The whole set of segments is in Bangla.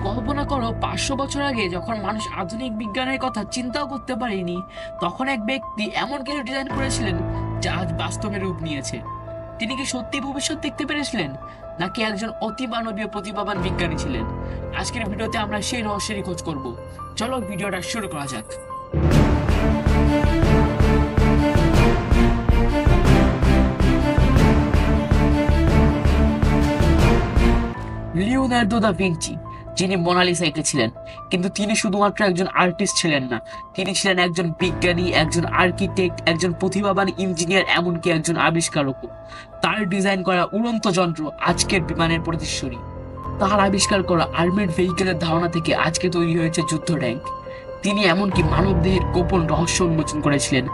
কল্পনা করো 500 বছর আগে যখন মানুষ আধুনিক বিজ্ঞানের কথা চিন্তাও করতে পারেনি, তখন এক ব্যক্তি এমন কিছু ডিজাইন করেছিলেন যা আজ বাস্তবে রূপ নিয়েছে। তিনি কি সত্যি ভবিষ্যৎ দেখতে পেরেছিলেন, নাকি একজন অতি মানবীয় প্রতিভাবান বিজ্ঞানী ছিলেন? আজকের ভিডিওতে আমরা সেই রহস্যেরই খোঁজ করব। চলো ভিডিওটা শুরু করা যাক। লিওনার্দো দা ভিঞ্চি, যিনি মোনালিসা এঁকেছিলেন, কিন্তু তিনি শুধুমাত্র একজন আর্টিস্ট ছিলেন না, তিনি ছিলেন একজন বিজ্ঞানী, একজন আর্কিটেক্ট, একজন প্রতিভাবান ইঞ্জিনিয়ার, এমনকি একজন আবিষ্কারকও। তার ডিজাইন করা উড়ন্ত যন্ত্র আজকের বিমানের প্রতিচ্ছবি। তার আবিষ্কার করা আর্মেড ভেহিকেলের ধারণা থেকে আজকে তৈরি হয়েছে যুদ্ধ ট্যাঙ্ক। তিনি এমনকি মানবদেহের গোপন রহস্য উন্মোচন করেছিলেন,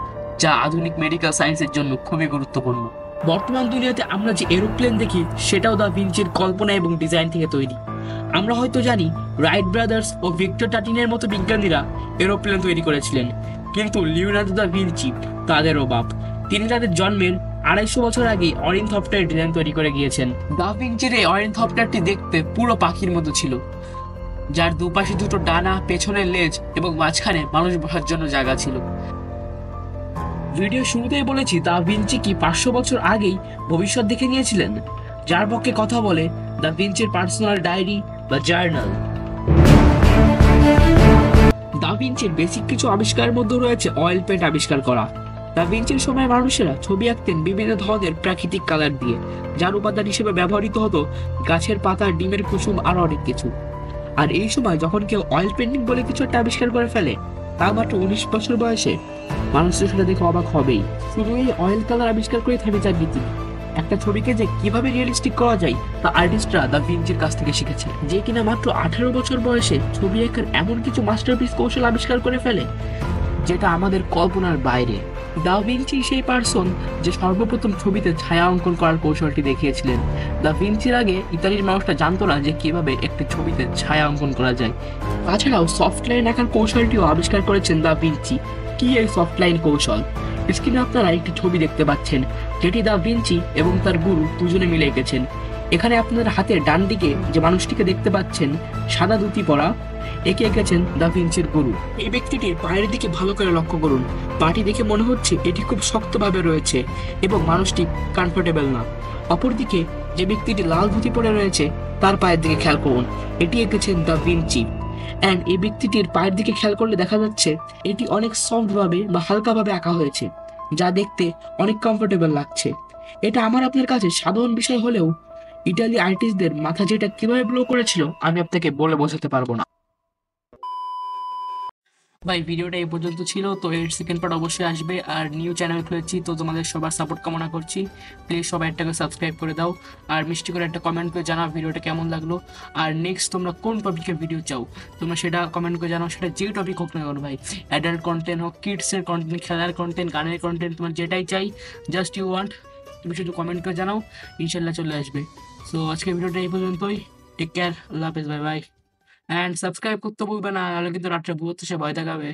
যা আধুনিক মেডিকেল সায়েন্সের জন্য খুবই গুরুত্বপূর্ণ। বর্তমান দুনিয়াতে আমরা যে এরোপ্লেন দেখি, সেটাও দা ভিঞ্চির কল্পনা এবং ডিজাইন থেকে তৈরি। আমরা হয়তো জানি রাইট ব্রাদার্স ও ভিক্টর টাটিনের মতো বিজ্ঞানীরা এরোপ্লেন তৈরি করেছিলেন, কিন্তু লিওনার্দো দা ভিঞ্চি তাদেরও বাপ। তিনি তাদের জন্মের 250 বছর আগে অরিনথপ্টারের ডিজাইন তৈরি করে গিয়েছেন। দা ভিঞ্চির এই অরিনথপ্টারটি দেখতে পুরো পাখির মতো ছিল, যার দুপাশে দুটো ডানা, পেছনের লেজ এবং মাঝখানে মানুষ বসার জন্য জায়গা ছিল। ভিডিও শুরুতেই বলেছি দা ভিঞ্চি কি 500 বছর আগেই ভবিষ্যৎ দেখে নিয়েছিলেন, যার পক্ষে কথা বলে দা ভিঞ্চির পার্সোনাল ডায়েরি বা জার্নাল। দা ভিঞ্চির বেসিক কিছু আবিষ্কারের মধ্যে রয়েছে অয়েল পেন্ট আবিষ্কার করা। দা ভিঞ্চির সময় মানুষেরা ছবি আঁকতেন বিভিন্ন ধরনের প্রাকৃতিক কালার দিয়ে, যার উপাদান হিসেবে ব্যবহৃত হতো গাছের পাতা, ডিমের কুসুম আর অনেক কিছু। আর এই সময় যখন কেউ অয়েল পেন্টিং বলে কিছু একটা আবিষ্কার করে ফেলে, তা মাত্র 19 বছর বয়সে, মানুষ সেটা দেখে অবাক হবেই। শুধু এই অয়েল কালার আবিষ্কার করে থেমে যাননি তিনি। একটা ছবিকে যে কিভাবে রিয়েলিস্টিক করা যায় তা আর্টিস্টরা দা ভিঞ্চির কাছ থেকে শিখেছে, যে কিনা মাত্র 18 বছর বয়সে ছবি আঁকার এমন কিছু মাস্টারপিস কৌশল আবিষ্কার করে ফেলে, যেটা আমাদের কল্পনার বাইরে। দা ভিঞ্চি সেই পার্সন যে সর্বপ্রথম ছবিতে ছায়া অঙ্কন করার কৌশলটি দেখিয়েছিলেন। দা ভিঞ্চির আগে ইতালির মানুষটা জানতো না যে কিভাবে একটি ছবিতে ছায়া অঙ্কন করা যায়। তাছাড়াও সফট লাইন আঁকার কৌশলটিও আবিষ্কার করেছেন দা ভিঞ্চি। কি এই সফট লাইন কৌশল? স্ক্রিনে আপনারা একটি ছবি দেখতে পাচ্ছেন, যেটি দা ভিঞ্চি এবং তার গুরু দুজনে মিলে এঁকেছেন। এখানে আপনার হাতের ডান দিকে যে মানুষটিকে দেখতে পাচ্ছেন, সাদা ধুতি পরা, একে এঁকেছেন দা ভিঞ্চির গুরু। এই ব্যক্তিটির পায়ের দিকে ভালো করে লক্ষ্য করুন। পাটি দেখে মনে হচ্ছে এটি খুব শক্তভাবে রয়েছে এবং মানুষটি কমফোর্টেবল না। অপরদিকে যে ব্যক্তিটি লাল ধুতি পরে রয়েছে, তার পায়ের দিকে খেয়াল করুন, এটি এঁকেছেন দা ভিঞ্চি। অ্যান্ড এই ব্যক্তিটির পায়ের দিকে খেয়াল করলে দেখা যাচ্ছে এটি অনেক সফট ভাবে বা হালকাভাবে আঁকা হয়েছে, যা দেখতে অনেক কমফোর্টেবল লাগছে। এটা আমার আপনার কাছে সাধারণ বিষয় হলেও ইটালি আর্টিস্টদের মাথা যেটা কিভাবে ব্লো করেছিল, আমি আপনাকে বলে বোঝাতে পারবো না। ভাই, ভিডিওটা এই পর্যন্ত ছিল, তো এর সেকেন্ড পার্ট অবশ্যই আসবে। আর নিউ চ্যানেল খুলেছি, তো তোমাদের সবার সাপোর্ট কামনা করছি। প্লিজ সবাই একটাকে সাবস্ক্রাইব করে দাও, আর মিষ্টি করে একটা কমেন্ট করে জানাও ভিডিওটা কেমন লাগলো। আর নেক্সট তোমরা কোন টপিকের ভিডিও চাও, তোমরা সেটা কমেন্ট করে জানাও। সেটা যে টপিক হোক না কেন ভাই, অ্যাডাল্ট কন্টেন্ট হোক, কিডসের কন্টেন্ট, খেলার কন্টেন্ট, গানের কন্টেন্ট, তোমার যেটাই চাই, জাস্ট ইউ ওয়ান্ট, তুমি শুধু কমেন্ট করে জানাও, ইনশাল্লাহ চলে আসবে। সো আজকে ভিডিওটা এই পর্যন্তই। টেক কেয়ার, আল্লাহ হাফেজ, বাই বাই। অ্যান্ড সাবস্ক্রাইব করতে ভুলবে না, নাহলে কিন্তু রাত্রে ভূত এসে ভয় দেখাবে।